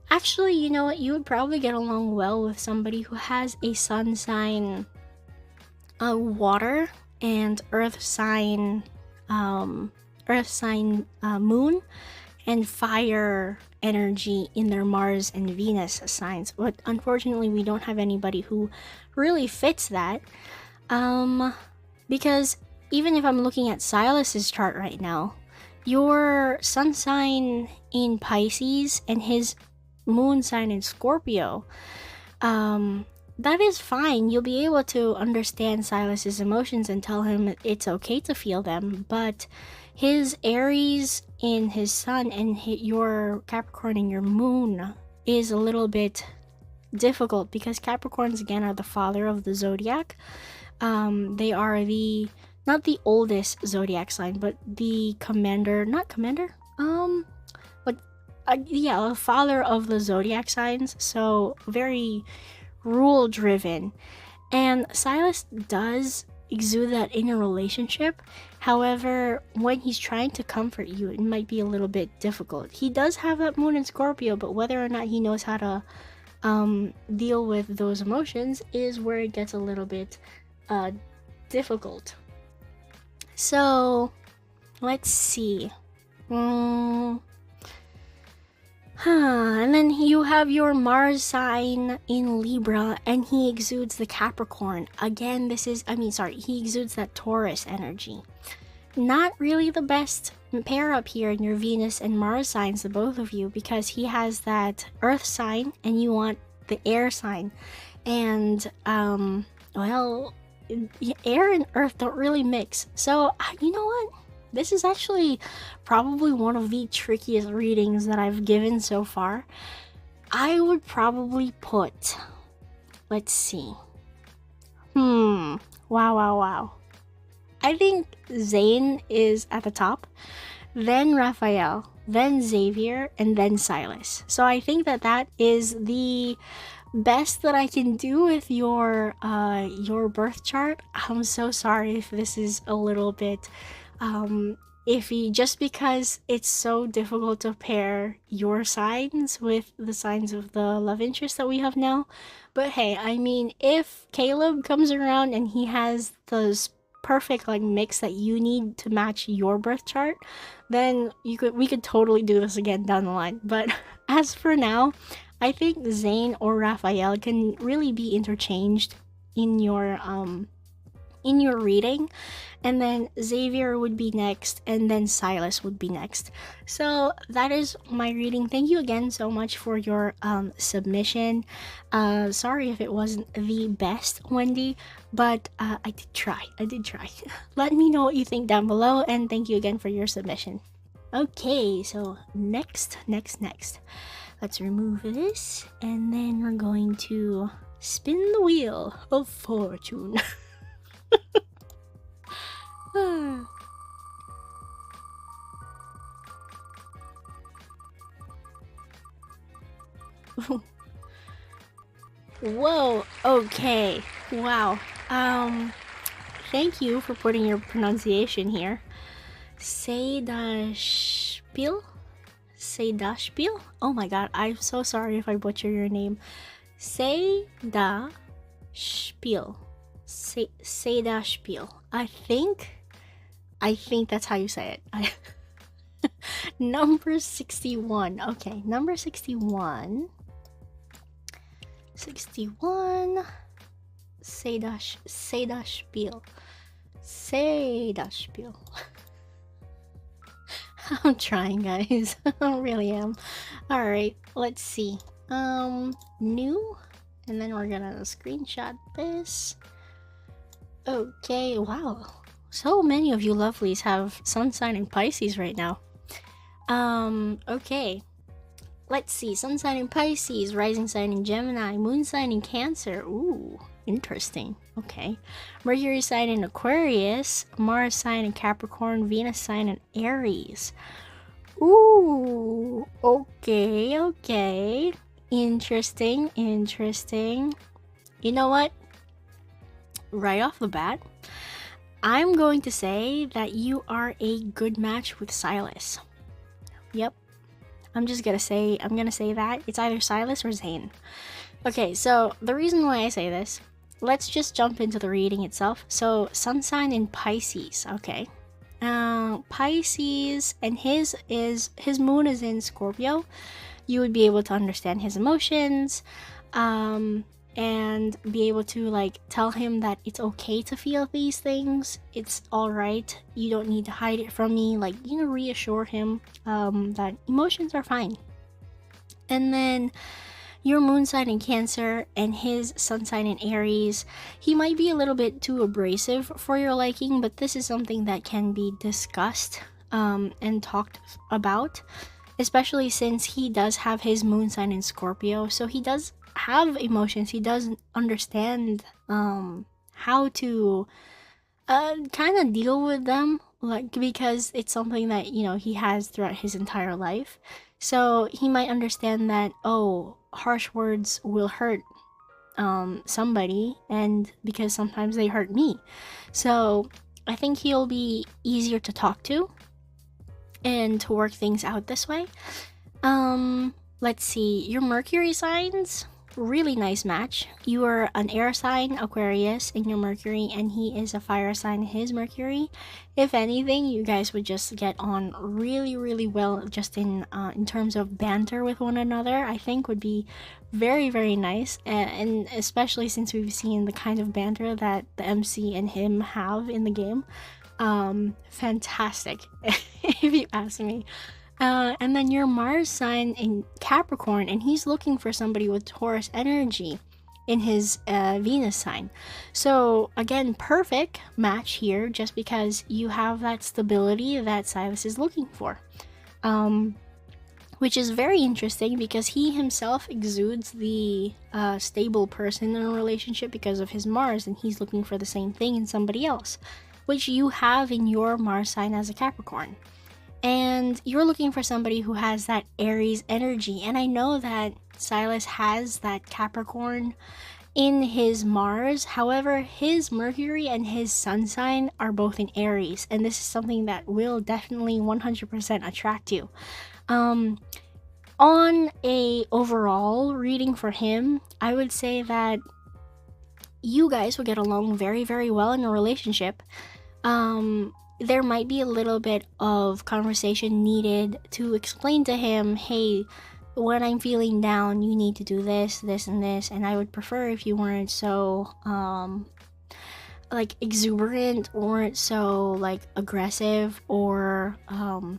Actually, you know what? You would probably get along well with somebody who has a sun sign water and earth sign moon and fire energy in their Mars and Venus signs. But unfortunately, we don't have anybody who really fits that. Because even if I'm looking at Silas's chart right now, your sun sign in Pisces and his moon sign in Scorpio, that is fine. You'll be able to understand Silas's emotions and tell him it's okay to feel them, but his Aries in his sun and your Capricorn in your moon is a little bit difficult because Capricorns, again, are the father of the zodiac. They are not the oldest zodiac sign, but the father of the zodiac signs. So very rule driven, and Silas does exude that in a relationship. However, when he's trying to comfort you, it might be a little bit difficult. He does have that moon in Scorpio, but whether or not he knows how to deal with those emotions is where it gets a little bit difficult. So let's see. And then you have your Mars sign in Libra, and he exudes the Capricorn. Again, he exudes that Taurus energy. not really the best pair up here in your Venus and Mars signs, the both of you, because he has that Earth sign and you want the air sign. And, well, air and Earth don't really mix. So, you know what? This is actually probably one of the trickiest readings that I've given so far. I would probably put, let's see. Wow, wow, wow. I think Zane is at the top, then Raphael, then Xavier, and then Silas. So I think that that is the best that I can do with your birth chart. I'm so sorry if this is a little bit iffy, just because it's so difficult to pair your signs with the signs of the love interest that we have now. But hey, I mean, if Caleb comes around and he has those perfect like mix that you need to match your birth chart, then we could totally do this again down the line. But as for now, I think Zane or Raphael can really be interchanged in your reading, and then Xavier would be next, and then Silas would be next. So that is my reading. Thank you again so much for your submission. Sorry if it wasn't the best, Wendy, but I did try. Let me know what you think down below, and thank you again for your submission. Okay, so next. Let's remove this, and then we're going to spin the wheel of fortune. Whoa, okay, wow. Thank you for putting your pronunciation here. Saidasphiel? Oh my god, I'm so sorry if I butcher your name. Saidasphiel. Saidasphiel. I think that's how you say it. Number 61. Okay, number 61. 61. Saidasphiel. I'm trying, guys. I really am. Alright, let's see. New. And then we're gonna screenshot this. Okay, wow. So many of you lovelies have sun sign in Pisces right now. Okay. Let's see. Sun sign in Pisces, rising sign in Gemini, moon sign in Cancer. Ooh, interesting. Okay. Mercury sign in Aquarius, Mars sign in Capricorn, Venus sign in Aries. Ooh, okay. Interesting. You know what? Right off the bat, I'm going to say that you are a good match with Silas. Yep. I'm gonna say that. It's either Silas or Zane. Okay, so the reason why I say this, let's just jump into the reading itself. So, sun sign in Pisces, okay. Pisces, and his moon is in Scorpio. You would be able to understand his emotions, and be able to like tell him that it's okay to feel these things. It's all right. You don't need to hide it from me. Like, you know, reassure him that emotions are fine. And then your moon sign in Cancer and his sun sign in Aries, he might be a little bit too abrasive for your liking, but this is something that can be discussed and talked about, especially since he does have his moon sign in Scorpio. So he does have emotions. He doesn't understand how to kind of deal with them, like, because it's something that, you know, he has throughout his entire life. So he might understand that, oh, harsh words will hurt somebody, and because sometimes they hurt me. So I think he'll be easier to talk to and to work things out this way. Let's see, your Mercury signs, really nice match. You are an air sign, Aquarius, in your Mercury, and he is a fire sign, his Mercury. If anything, you guys would just get on really well, just in terms of banter with one another. I think would be very nice, and especially since we've seen the kind of banter that the MC and him have in the game. fantastic, if you ask me. And then your Mars sign in Capricorn, and he's looking for somebody with Taurus energy in his Venus sign. So again, perfect match here, just because you have that stability that Silas is looking for. Which is very interesting because he himself exudes the stable person in a relationship because of his Mars, and he's looking for the same thing in somebody else, which you have in your Mars sign as a Capricorn. And you're looking for somebody who has that Aries energy. And I know that Silas has that Capricorn in his Mars. However, his Mercury and his Sun sign are both in Aries. And this is something that will definitely 100% attract you. On a overall reading for him, I would say that you guys will get along very, very well in a relationship. There might be a little bit of conversation needed to explain to him, hey, when I'm feeling down, you need to do this, this, and this, and I would prefer if you weren't so, like, exuberant, or weren't so, like, aggressive or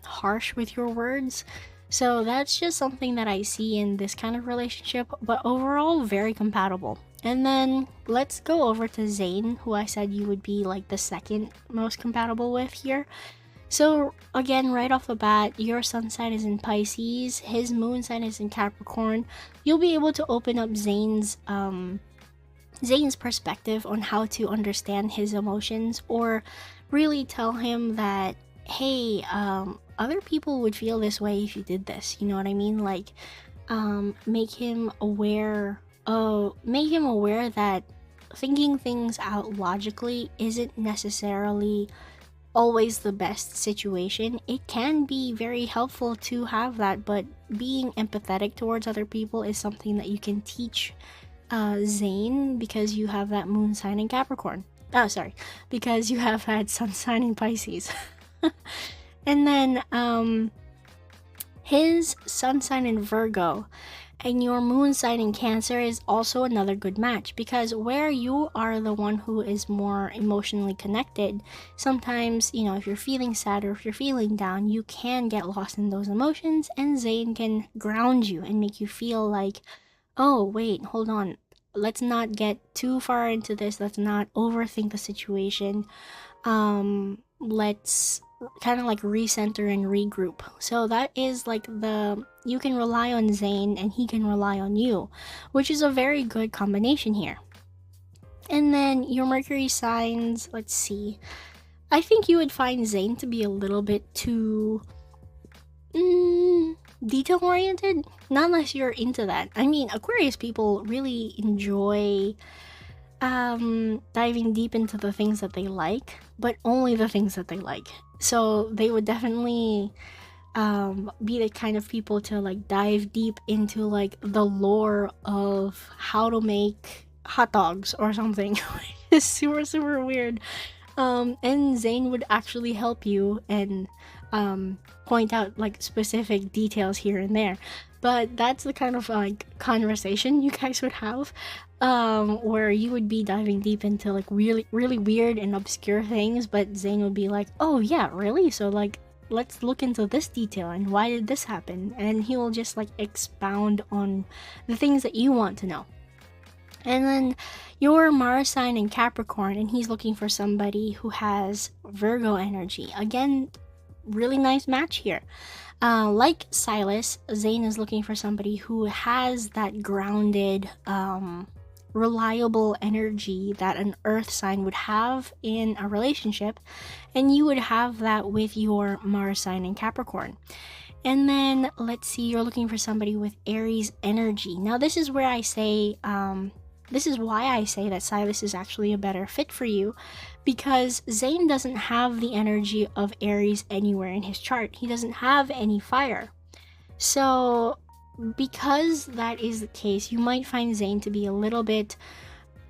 harsh with your words. So that's just something that I see in this kind of relationship, but overall, very compatible. And then let's go over to Zane, who I said you would be like the second most compatible with here. So again, right off the bat, your sun sign is in Pisces, his moon sign is in Capricorn. You'll be able to open up Zane's perspective on how to understand his emotions, or really tell him that, hey, other people would feel this way if you did this. You know what I mean? Like, make him aware that thinking things out logically isn't necessarily always the best situation. It can be very helpful to have that, but being empathetic towards other people is something that you can teach Zane, because you have that moon sign in Capricorn. Because you have that sun sign in Pisces. And then his sun sign in Virgo and your moon sign in Cancer is also another good match, because where you are the one who is more emotionally connected, sometimes, you know, if you're feeling sad or if you're feeling down, you can get lost in those emotions, and Zane can ground you and make you feel like, oh wait, hold on, let's not get too far into this, let's not overthink the situation, let's kind of like recenter and regroup. So that is like you can rely on Zane and he can rely on you, which is a very good combination here. And then your Mercury signs, let's see, I think you would find Zane to be a little bit too detail oriented, not unless you're into that. I mean, Aquarius people really enjoy diving deep into the things that they like, but only the things that they like. So they would definitely be the kind of people to like dive deep into like the lore of how to make hot dogs or something. It's super, super weird. And Zane would actually help you and point out like specific details here and there. But that's the kind of like conversation you guys would have, where you would be diving deep into like really, really weird and obscure things, but Zane would be like, oh yeah, really? So like, let's look into this detail and why did this happen? And he will just like expound on the things that you want to know. And then your Mars sign in Capricorn, and he's looking for somebody who has Virgo energy. Again, really nice match here. Like Silas, Zane is looking for somebody who has that grounded, reliable energy that an earth sign would have in a relationship, and you would have that with your Mars sign in Capricorn. And then let's see, you're looking for somebody with Aries energy. Now this is where I say, this is why I say that Silas is actually a better fit for you, because Zane doesn't have the energy of Aries anywhere in his chart. He doesn't have any fire. So because that is the case, you might find Zane to be a little bit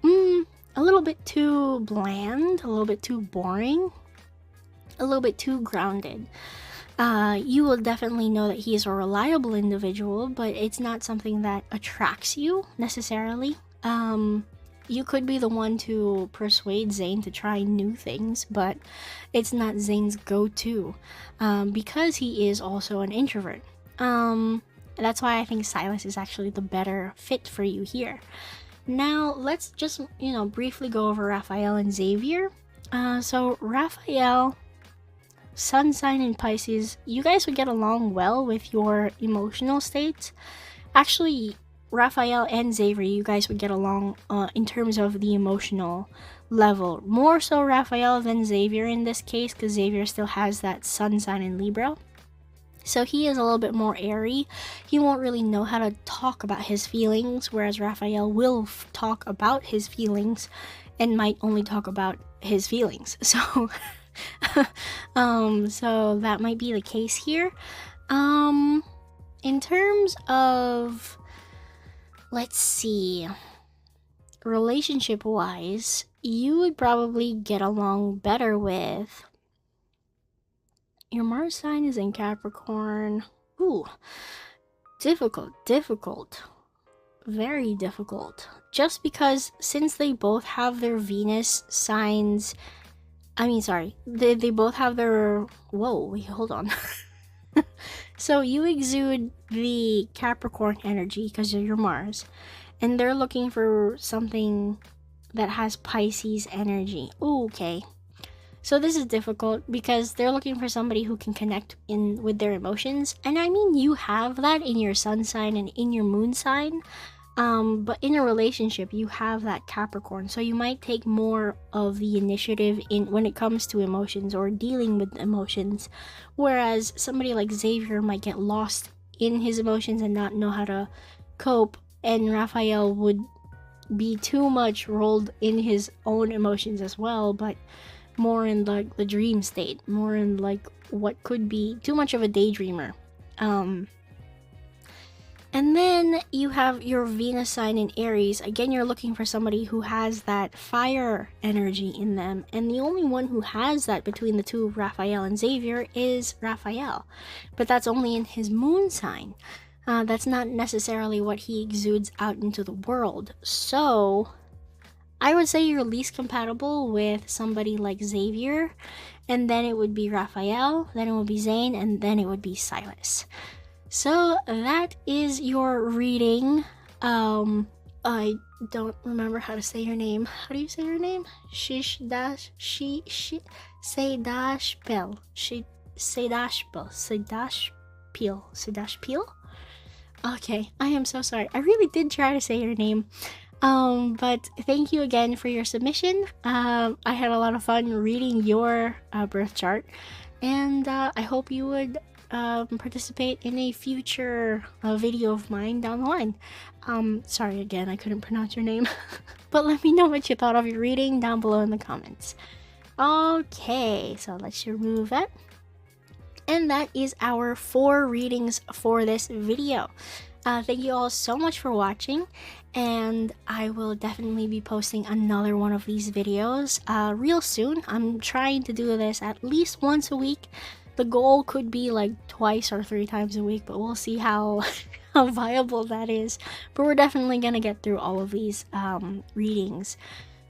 too bland, a little bit too boring, a little bit too grounded. You will definitely know that he is a reliable individual, but it's not something that attracts you necessarily. you could be the one to persuade Zane to try new things, but it's not Zane's go-to, because he is also an introvert. That's why I think Silas is actually the better fit for you here. Now, let's just, briefly go over Raphael and Xavier. So Raphael, Sun sign in Pisces, you guys would get along well with your emotional states. Actually, Raphael and Xavier, you guys would get along in terms of the emotional level. More so Raphael than Xavier in this case, because Xavier still has that Sun sign in Libra. So he is a little bit more airy. He won't really know how to talk about his feelings, whereas Raphael will talk about his feelings and might only talk about his feelings. So, so that might be the case here. In terms of, let's see, relationship-wise, you would probably get along better with... Your Mars sign is in Capricorn. Ooh, difficult. Very difficult. Just because since they both have their Venus signs... they both have their... Whoa, wait, hold on. So you exude the Capricorn energy because of your Mars. And they're looking for something that has Pisces energy. Ooh, okay. So this is difficult because they're looking for somebody who can connect with their emotions. And I mean, you have that in your sun sign and in your moon sign. But in a relationship, you have that Capricorn. So you might take more of the initiative when it comes to emotions or dealing with emotions. Whereas somebody like Xavier might get lost in his emotions and not know how to cope. And Raphael would be too much rolled in his own emotions as well, but more in like the dream state, more in like what could be too much of a daydreamer. And then you have your Venus sign in Aries. Again, you're looking for somebody who has that fire energy in them, and the only one who has that between the two, Raphael and Xavier, is Raphael, but that's only in his moon sign. That's not necessarily what he exudes out into the world. So I would say you're least compatible with somebody like Xavier, and then it would be Raphael, then it would be Zane, and then it would be Silas. So that is your reading. I don't remember how to say your name. How do you say your name? Saidasphiel. Okay, I am so sorry. I really did try to say your name. But thank you again for your submission. I had a lot of fun reading your birth chart, and I hope you would participate in a future video of mine down the line. Sorry again, I couldn't pronounce your name. But let me know what you thought of your reading down below in the comments. Okay, so let's remove that. And that is our 4 readings for this video. Thank you all so much for watching, and I will definitely be posting another one of these videos real soon. I'm trying to do this at least once a week. The goal could be like twice or 3 times a week, but we'll see how viable that is. But we're definitely gonna get through all of these readings.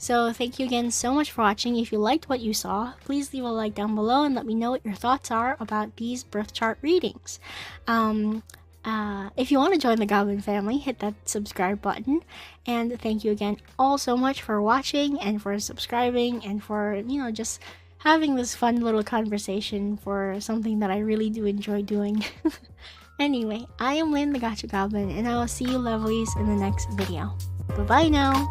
So thank you again so much for watching. If you liked what you saw, please leave a like down below and let me know what your thoughts are about these birth chart readings. If you want to join the Goblin family, hit that subscribe button. And thank you again all so much for watching and for subscribing and for, just having this fun little conversation for something that I really do enjoy doing. Anyway, I am Lynn the Gacha Goblin, and I will see you lovelies in the next video. Bye-bye now!